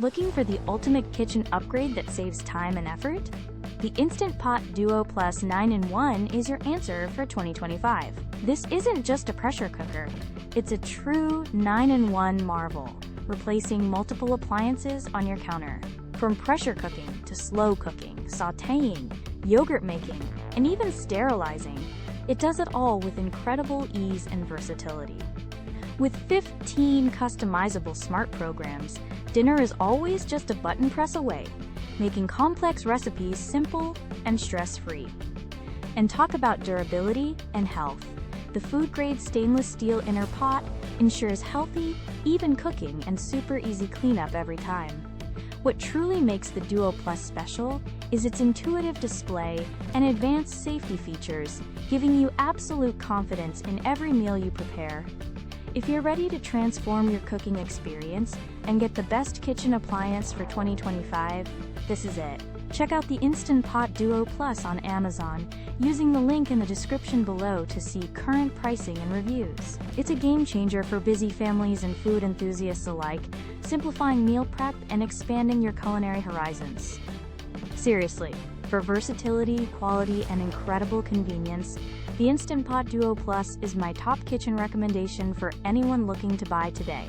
Looking for the ultimate kitchen upgrade that saves time and effort? The Instant Pot Duo Plus 9-in-1 is your answer for 2025. This isn't just a pressure cooker, it's a true 9-in-1 marvel, replacing multiple appliances on your counter. From pressure cooking to slow cooking, sautéing, yogurt making, and even sterilizing, it does it all with incredible ease and versatility. With 15 customizable smart programs, dinner is always just a button press away, making complex recipes simple and stress-free. And talk about durability and health. The food-grade stainless steel inner pot ensures healthy, even cooking and super easy cleanup every time. What truly makes the Duo Plus special is its intuitive display and advanced safety features, giving you absolute confidence in every meal you prepare. If you're ready to transform your cooking experience and get the best kitchen appliance for 2025, this is it. Check out the Instant Pot Duo Plus on Amazon using the link in the description below to see current pricing and reviews. It's a game changer for busy families and food enthusiasts alike, simplifying meal prep and expanding your culinary horizons. Seriously, for versatility, quality, and incredible convenience, the Instant Pot Duo Plus is my top kitchen recommendation for anyone looking to buy today.